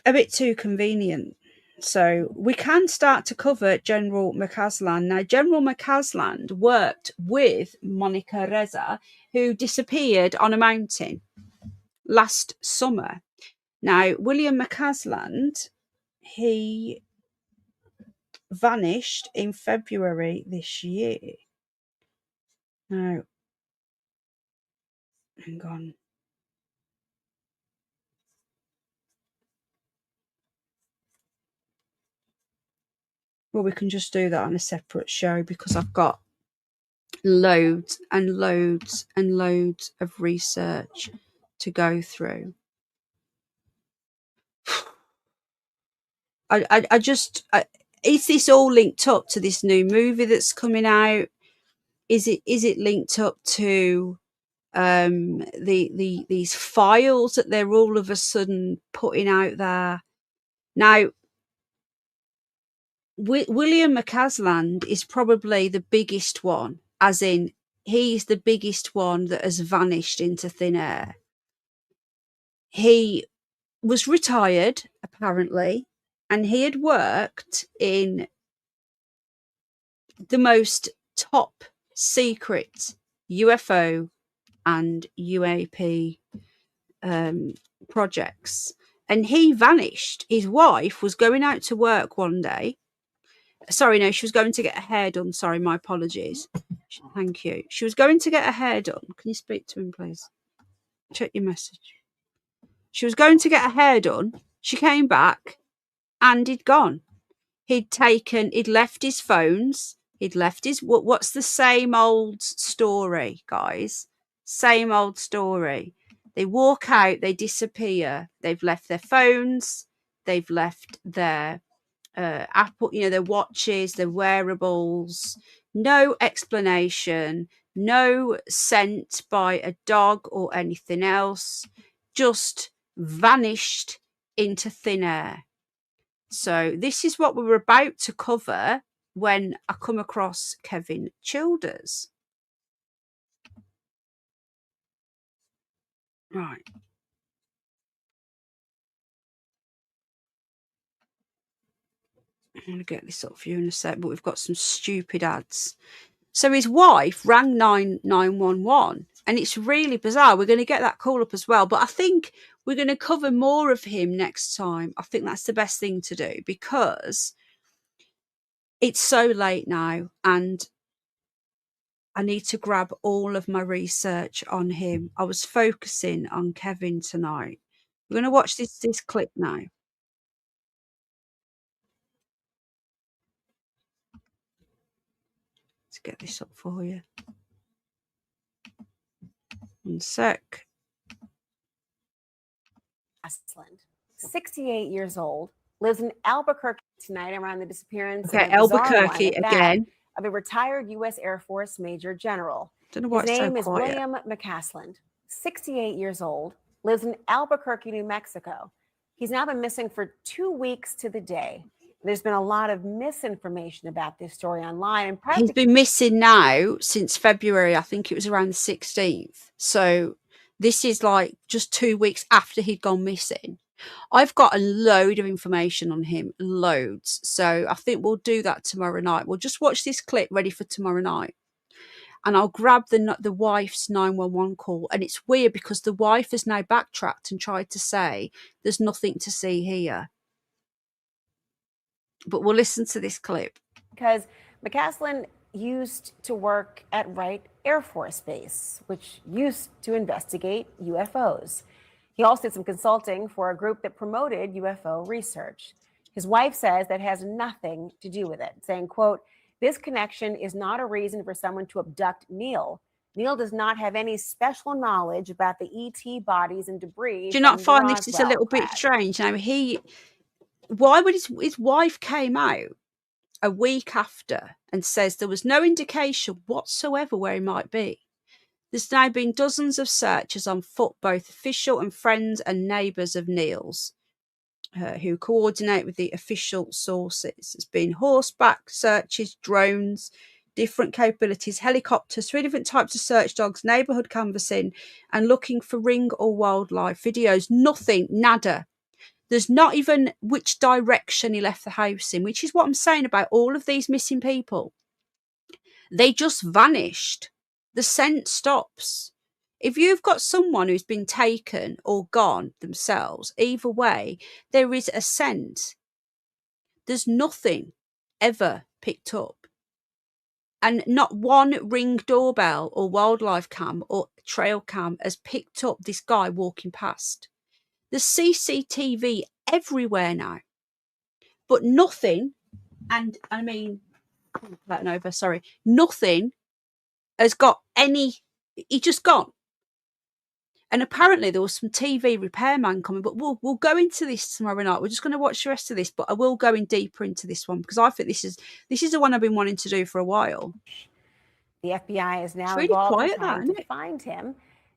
a bit too convenient. So we can start to cover General McCasland. Now, General McCasland worked with Monica Reza, who disappeared on a mountain last summer. Now, William McCasland, he vanished in February this year. Now, hang on. Well, we can just do that on a separate show because I've got loads and loads and loads of research to go through. I just is this all linked up to this new movie that's coming out? Is it linked up to these files that they're all of a sudden putting out there? Now, William McCasland is probably the biggest one, as in he's the biggest one that has vanished into thin air. He was retired, apparently, and he had worked in the most top secret UFO and UAP projects. And he vanished. His wife was going out to work one day. Sorry, no, she was going to get her hair done. Sorry, my apologies. Thank you. She was going to get her hair done. Can you speak to him, please? Check your message. She was going to get her hair done. She came back and he'd gone. He'd left his phones. He'd left his, what's the same old story, guys? Same old story. They walk out, they disappear. They've left their phones. They've left their Apple, their watches, their wearables. No explanation. No scent by a dog or anything else. Just vanished into thin air. So this is what we were about to cover when I come across Kevin Childress. Right. I'm going to get this up for you in a sec, but we've got some stupid ads. So his wife rang 911, and it's really bizarre. We're going to get that call up as well, but I think we're going to cover more of him next time. I think that's the best thing to do because it's so late now, and I need to grab all of my research on him. I was focusing on Kevin tonight. We're going to watch this clip now. Let's get this up for you. 1 sec. Westland, 68 years old, lives in Albuquerque tonight around the disappearance Okay, of a bizarre Albuquerque line of bag again. of a retired U.S. Air Force Major General. Don't know why His it's so name is quiet. William McCasland, 68 years old, lives in Albuquerque, New Mexico. He's now been missing for 2 weeks to the day. There's been a lot of misinformation about this story online. And He's been missing now since February. I think it was around the 16th. So this is like just 2 weeks after he'd gone missing. I've got a load of information on him, loads. So I think we'll do that tomorrow night. We'll just watch this clip ready for tomorrow night. And I'll grab the wife's 911 call. And it's weird because the wife has now backtracked and tried to say there's nothing to see here. But we'll listen to this clip. Because McCasland used to work at Wright Air Force Base, which used to investigate UFOs. He also did some consulting for a group that promoted UFO research. His wife says that has nothing to do with it, saying, quote, "This connection is not a reason for someone to abduct Neil. Neil does not have any special knowledge about the ET bodies and debris." Do you not find this is a little bit strange? Now, why would his wife came out a week after and says there was no indication whatsoever where he might be? There's now been dozens of searches on foot, both official and friends and neighbours of Neil's, who coordinate with the official sources. There's been horseback searches, drones, different capabilities, helicopters, 3 different types of search dogs, neighbourhood canvassing, and looking for ring or wildlife videos. Nothing, nada. There's not even which direction he left the house in, which is what I'm saying about all of these missing people. They just vanished. The scent stops. If you've got someone who's been taken or gone themselves, either way, there is a scent. There's nothing ever picked up. And not one ring doorbell or wildlife cam or trail cam has picked up this guy walking past. There's CCTV everywhere now, but nothing, and I mean, nothing has got any, he just gone. And apparently there was some TV repairman coming, but we'll go into this tomorrow night. We're just going to watch the rest of this, but I will go in deeper into this one because I think this is the one I've been wanting to do for a while. The FBI is now really involved in quiet, trying that, to find him.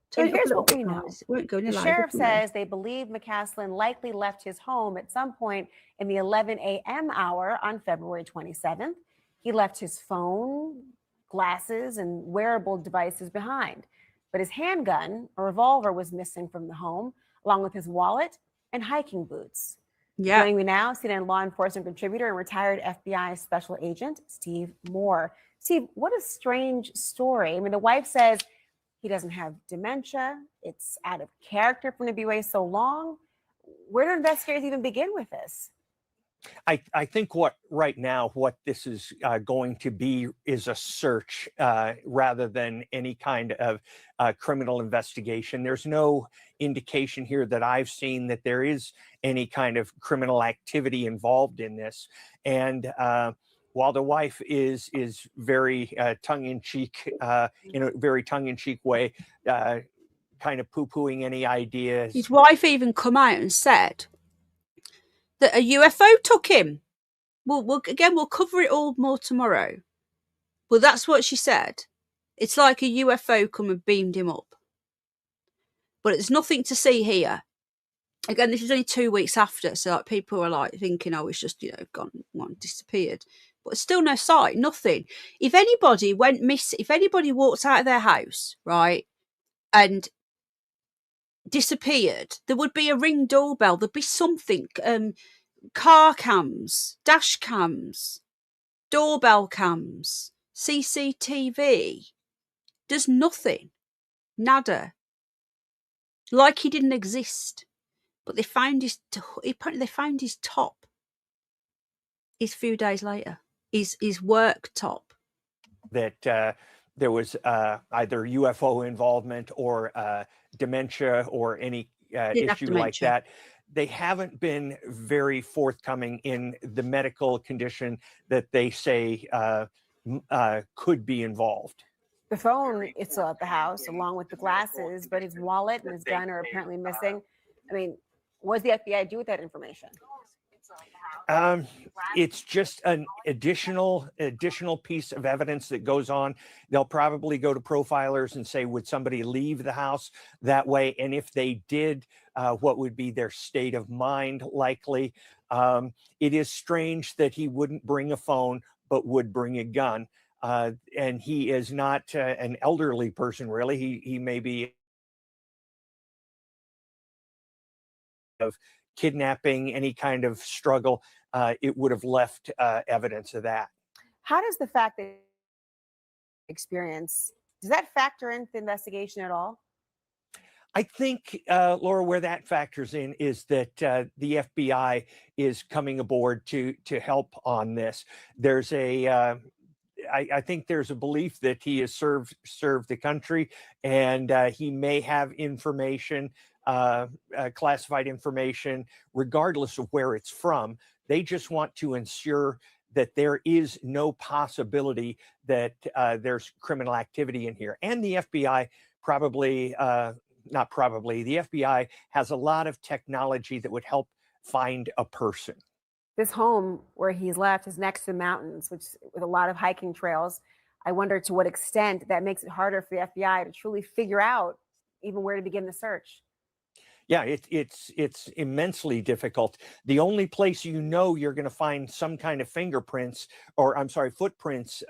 Turn And it up a here's little what we bit, know. guys. It won't go any The louder, sheriff will it? says they believe McCasland likely left his home at some point in the 11 a.m. hour on February 27th. He left his phone, glasses, and wearable devices behind. But his handgun, a revolver, was missing from the home, along with his wallet and hiking boots. Yeah. Joining me now, CNN law enforcement contributor and retired FBI special agent, Steve Moore. Steve, what a strange story. I mean, the wife says he doesn't have dementia. It's out of character for him to be away so long. Where do investigators even begin with this? I think what this is going to be is a search rather than any kind of criminal investigation. There's no indication here that I've seen that there is any kind of criminal activity involved in this. And while the wife is very tongue-in-cheek, in a very tongue-in-cheek way, kind of poo-pooing any ideas. His wife even come out and said that a UFO took him. We'll cover it all more tomorrow. Well, that's what she said. It's like a UFO come and beamed him up. But there's nothing to see here. Again, this is only 2 weeks after, so like people are like thinking, oh, it's just, gone, disappeared. But still no sight, nothing. If anybody went missing, if anybody walked out of their house, right, and disappeared, there would be a ring doorbell. There'd be something car cams, dash cams, doorbell cams, CCTV. Does nothing. Nada. Like he didn't exist. But they found apparently they found his top. His few days later. His work top. That there was either UFO involvement or dementia or any issue like that. They haven't been very forthcoming in the medical condition that they say could be involved. The phone is still at the house along with the glasses, but his wallet and his gun are apparently missing. I mean, what does the FBI do with that information? It's just an additional piece of evidence that goes on. They'll probably go to profilers and say, would somebody leave the house that way? And if they did, what would be their state of mind likely? It is strange that he wouldn't bring a phone, but would bring a gun. And he is not an elderly person, really. He may be of kidnapping, any kind of struggle. It would have left evidence of that. How does the fact that experience, does that factor into the investigation at all? I think, Laura, where that factors in is that the FBI is coming aboard to help on this. There's I think there's a belief that he has served the country, and he may have information, classified information, regardless of where it's from. They just want to ensure that there is no possibility that there's criminal activity in here. And the FBI probably, not probably, the FBI has a lot of technology that would help find a person. This home where he's left is next to the mountains, which with a lot of hiking trails. I wonder to what extent that makes it harder for the FBI to truly figure out even where to begin the search. Yeah, it's immensely difficult. The only place you're going to find some kind of fingerprints, or I'm sorry, footprints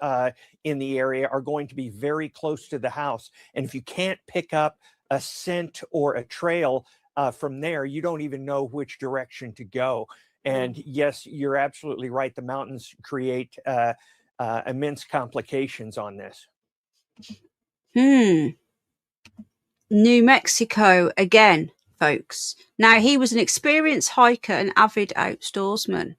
in the area are going to be very close to the house. And if you can't pick up a scent or a trail from there, you don't even know which direction to go. And yes, you're absolutely right. The mountains create immense complications on this. New Mexico again, folks. Now, he was an experienced hiker and avid outdoorsman.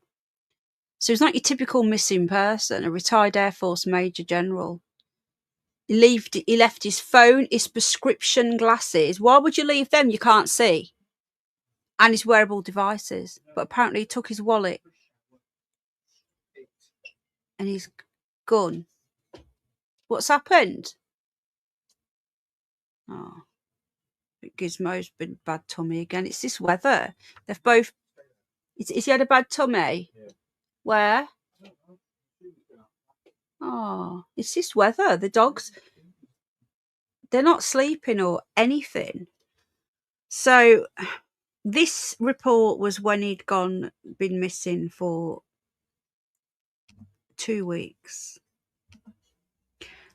So he's not your typical missing person, a retired Air Force Major General. He left his phone, his prescription glasses. Why would you leave them? You can't see. And his wearable devices. But apparently he took his wallet and his gun. What's happened? Oh, Gizmo's been bad tummy again. It's this weather. They've both... Is he had a bad tummy? Yeah. Where? Oh, it's this weather. The dogs, they're not sleeping or anything. So... this report was when he'd been missing for 2 weeks.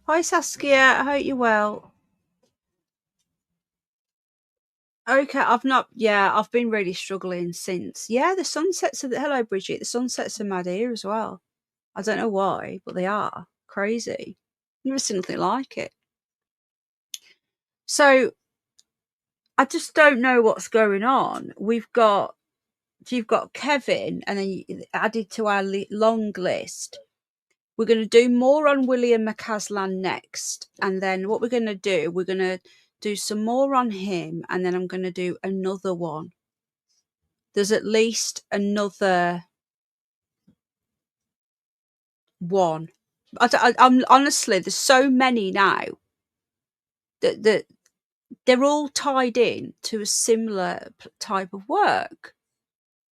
Hi Saskia, I hope you're well. Okay, I've been really struggling since. Yeah, the sunsets hello Bridget, the sunsets are mad here as well. I don't know why, but they are crazy. Never seen nothing like it. So I just don't know what's going on. You've got Kevin, and then added to our long list. We're going to do more on William McCasland next. And then what we're going to do, we're going to do some more on him. And then I'm going to do another one. There's at least another one. I'm honestly, there's so many now that they're all tied in to a similar type of work.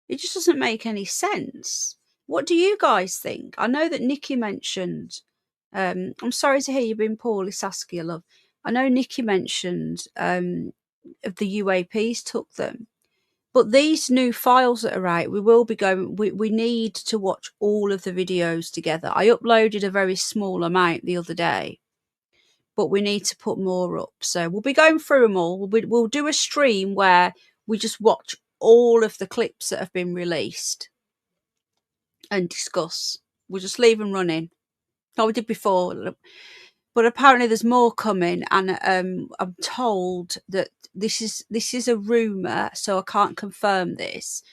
It just doesn't make any sense. What do you guys think? I know that Nikki mentioned, I'm sorry to hear you've been poorly, Saskia, love. I know Nikki mentioned of the UAPs took them. But these new files that are out, we will be going, we need to watch all of the videos together. I uploaded a very small amount the other day, but we need to put more up. So we'll be going through them all. We'll do a stream where we just watch all of the clips that have been released. and discuss. We'll just leave them running. Like we did before. But apparently there's more coming, and I'm told that this is a rumour, so I can't confirm this.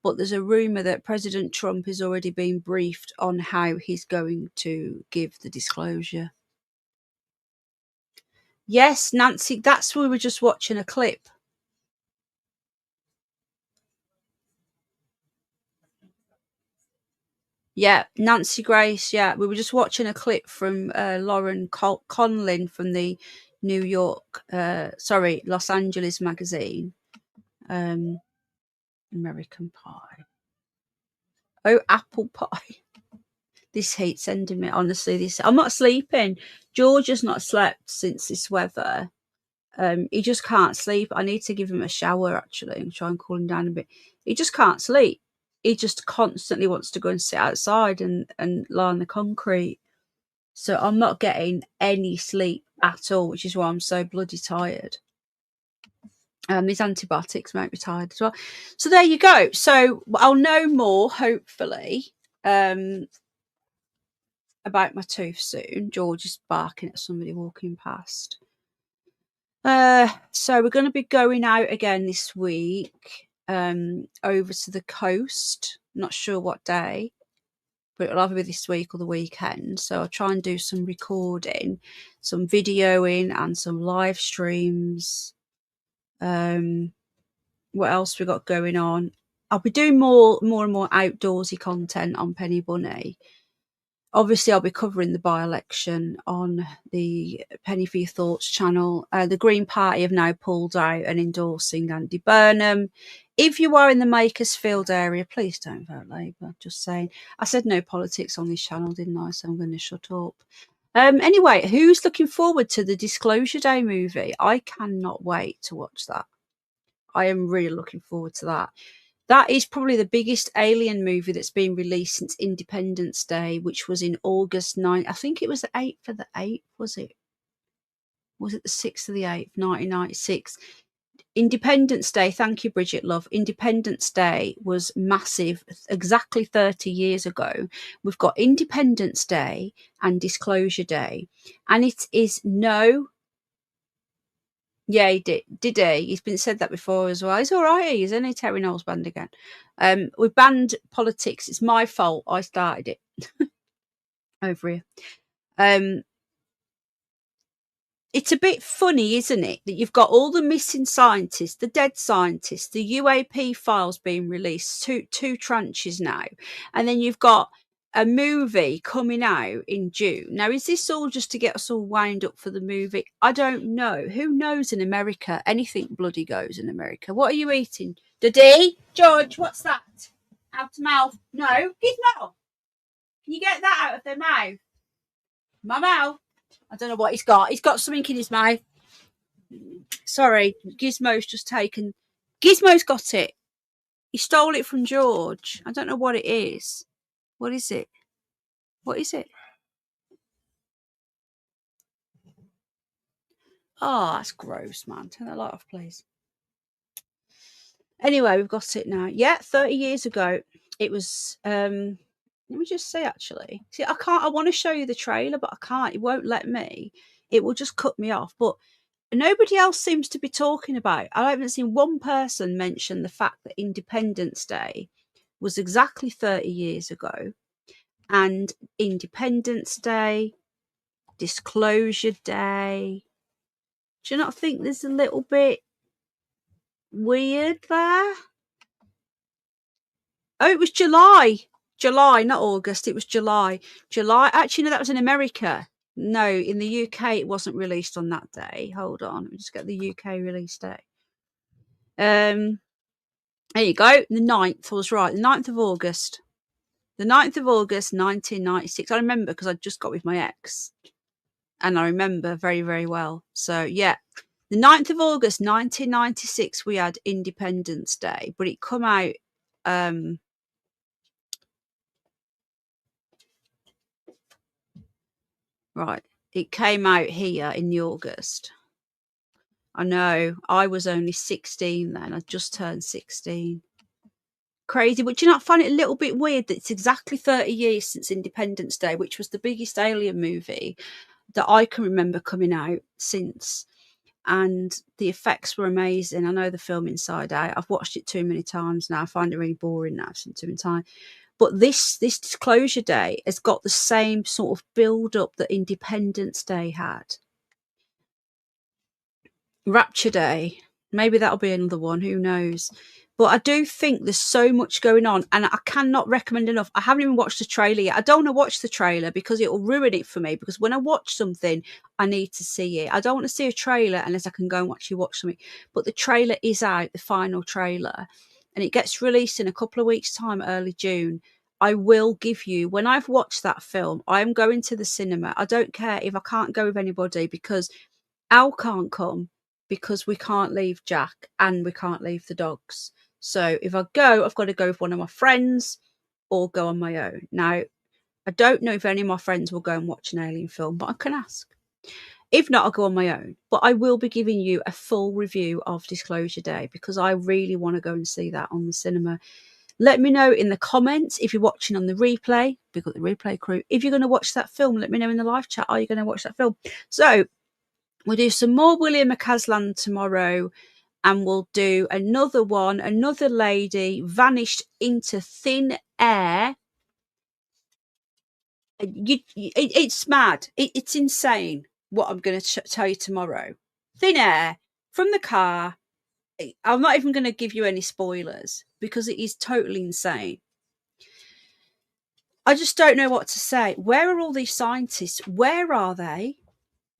But there's a rumour that President Trump has already been briefed on how he's going to give the disclosure. Yes, Nancy, that's we were just watching a clip. Yeah, Nancy Grace. Yeah, we were just watching a clip from Lauren Conlin from the Los Angeles magazine. American Pie. Oh, apple pie. This heat's ending me. Honestly, I'm not sleeping. George has not slept since this weather. He just can't sleep. I need to give him a shower actually and try and cool him down a bit. He just can't sleep. He just constantly wants to go and sit outside and lie on the concrete. So I'm not getting any sleep at all, which is why I'm so bloody tired. These antibiotics make me tired as well. So there you go. So I'll know more, hopefully, about my tooth soon. George is barking at somebody walking past. So we're going to be going out again this week, over to the coast. Not sure what day, but it'll either be this week or the weekend. So I'll try and do some recording, some videoing, and some live streams. What else we got going on? I'll be doing more and more outdoorsy content on Penny Bunny. Obviously, I'll be covering the by-election on the Penny for Your Thoughts channel. The Green Party have now pulled out and endorsing Andy Burnham. If you are in the Makersfield area, please don't vote Labour. Just saying. I said no politics on this channel, didn't I? So I'm going to shut up. Anyway, who's looking forward to the Disclosure Day movie? I cannot wait to watch that. I am really looking forward to that. That is probably the biggest alien movie that's been released since Independence Day, which was in August 9th. I think it was the 8th of the 8th, was it? Was it the 6th of the 8th, 1996? Independence Day, thank you, Bridget Love. Independence Day was massive exactly 30 years ago. We've got Independence Day and Disclosure Day. And it is no... Yeah, he did he? He's been said that before as well. He's all right, isn't he? Terry Knowles band again. We banned politics. It's my fault. I started it. Over here. It's a bit funny, isn't it, that you've got all the missing scientists, the dead scientists, the UAP files being released, two tranches now, and then you've got a movie coming out in June. Now, is this all just to get us all wound up for the movie? I don't know. Who knows in America? Anything bloody goes in America. What are you eating? Daddy? George, what's that? Out of mouth. No, Gizmo. Can you get that out of their mouth? My mouth. I don't know what he's got. He's got something in his mouth. Sorry, Gizmo's just taken. Gizmo's got it. He stole it from George. I don't know what it is. What is it? What is it? Oh, that's gross, man. Turn that light off, please. Anyway, we've got it now. Yeah, 30 years ago. It was, let me just say, actually. See, I can't, I want to show you the trailer, but I can't. It won't let me. It will just cut me off. But nobody else seems to be talking about it. I haven't seen one person mention the fact that Independence Day was exactly 30 years ago. And Independence Day, Disclosure Day. Do you not think there's a little bit weird there? Oh, it was July. July, not August. It was July. July. Actually, no, that was in America. No, in the UK, it wasn't released on that day. Hold on. Let me just get the UK release day. There you go. The 9th. I was right. The 9th of August. The 9th of August, 1996. I remember because I just got with my ex. And I remember very, very well. So, yeah. The 9th of August, 1996, we had Independence Day. But it come out... right. It came out here in the August. I know. I was only 16 then. I just turned 16. crazy. But do you not find it a little bit weird that it's exactly 30 years since Independence Day, which was the biggest alien movie that I can remember coming out since? And the effects were amazing. I know the film Inside Out. I've watched it too many times now. I find it really boring now. I've seen it too many times. But this Disclosure Day has got the same sort of build up that Independence Day had. Rapture Day, maybe that'll be another one, who knows. But I do think there's so much going on, and I cannot recommend enough. I haven't even watched the trailer yet. I don't want to watch the trailer because it will ruin it for me, because when I watch something, I need to see it. I don't want to see a trailer unless I can go and actually watch something. But the trailer is out, the final trailer, and it gets released in a couple of weeks' time, early June. I will give you, when I've watched that film, I'm going to the cinema. I don't care if I can't go with anybody, because Al can't come, because we can't leave Jack and we can't leave the dogs. So if I go, I've got to go with one of my friends or go on my own. Now, I don't know if any of my friends will go and watch an alien film, but I can ask. If not, I'll go on my own. But I will be giving you a full review of Disclosure Day, because I really want to go and see that on the cinema. Let me know in the comments if you're watching on the replay. We've got the replay crew. If you're going to watch that film, let me know in the live chat. Are you going to watch that film? So we'll do some more William McCasland tomorrow, and we'll do another one. Another lady vanished into thin air. It's mad. It's insane what I'm going to tell you tomorrow. Thin air from the car. I'm not even going to give you any spoilers because it is totally insane. I just don't know what to say. Where are all these scientists? Where are they?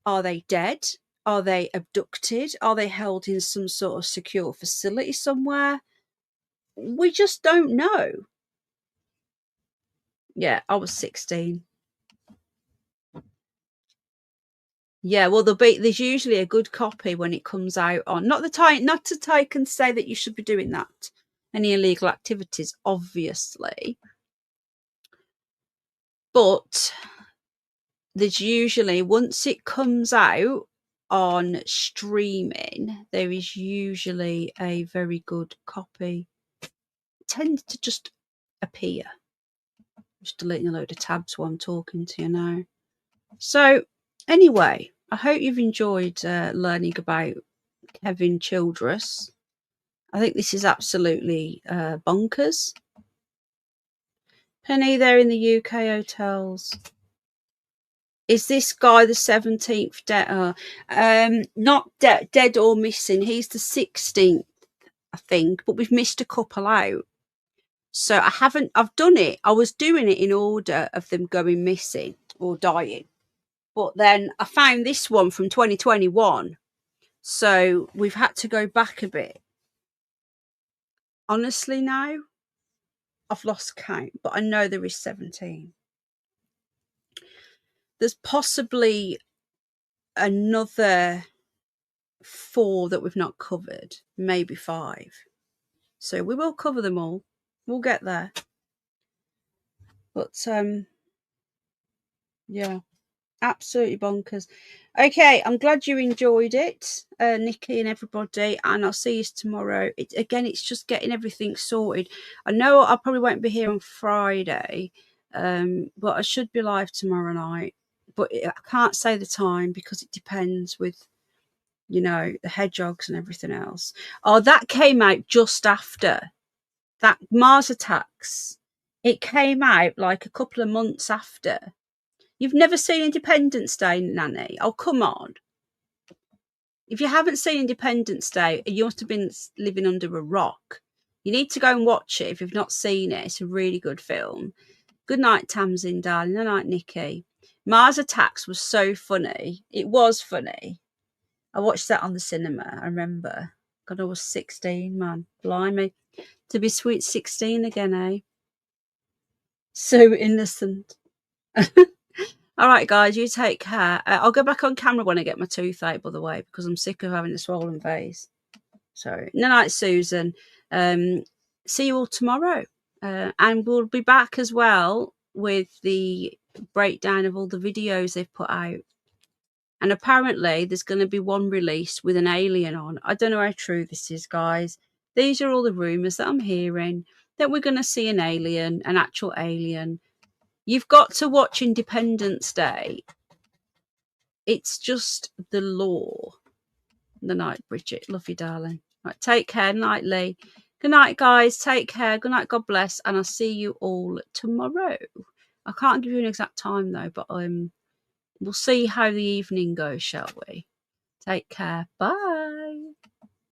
Are they dead? Are they abducted? Are they held in some sort of secure facility somewhere? We just don't know. Yeah, I was 16. Yeah, well, there's usually a good copy when it comes out on. Not that I can say that you should be doing that. Any illegal activities, obviously. But there's usually, once it comes out on streaming, there is usually a very good copy. It tends to just appear. Just deleting a load of tabs while I'm talking to you now. So anyway, I hope you've enjoyed learning about Kevin Childress. I think this is absolutely bonkers. Penny, they're in the UK hotels. Is this guy the 17th dead? Not dead or missing. He's the 16th, I think, but we've missed a couple out. So I've done it. I was doing it in order of them going missing or dying. But then I found this one from 2021. So we've had to go back a bit. Honestly, now, I've lost count, but I know there is 17. There's possibly another 4 that we've not covered, maybe 5. So we will cover them all. We'll get there. But yeah, absolutely bonkers. Okay, I'm glad you enjoyed it, Nikki and everybody, and I'll see you tomorrow. It's just getting everything sorted. I know I probably won't be here on Friday, but I should be live tomorrow night. But I can't say the time because it depends with, you know, the hedgehogs and everything else. Oh, that came out just after that Mars attacks. It came out like a couple of months after. You've never seen Independence Day, Nanny? Oh, come on. If you haven't seen Independence Day, you must have been living under a rock. You need to go and watch it if you've not seen it. It's a really good film. Good night, Tamsin, darling. Good night, Nikki. Mars Attacks was so funny. It was funny. I watched that on the cinema, I remember. God, I was 16, man. Blimey. To be sweet 16 again, eh? So innocent. All right, guys, you take care. I'll go back on camera when I get my toothache, by the way, because I'm sick of having a swollen face. So, night, Susan. See you all tomorrow. And we'll be back as well with the breakdown of all the videos they've put out. And apparently there's going to be one released with an alien on. I don't know how true this is, guys. These are all the rumours that I'm hearing. that we're going to see an alien, an actual alien. You've got to watch Independence Day. It's just the law. Good night, Bridget. Love you, darling. Right, take care. Night, Lee. Good night, guys. Take care. Good night. God bless. And I'll see you all tomorrow. I can't give you an exact time, though, but we'll see how the evening goes, shall we? Take care. Bye.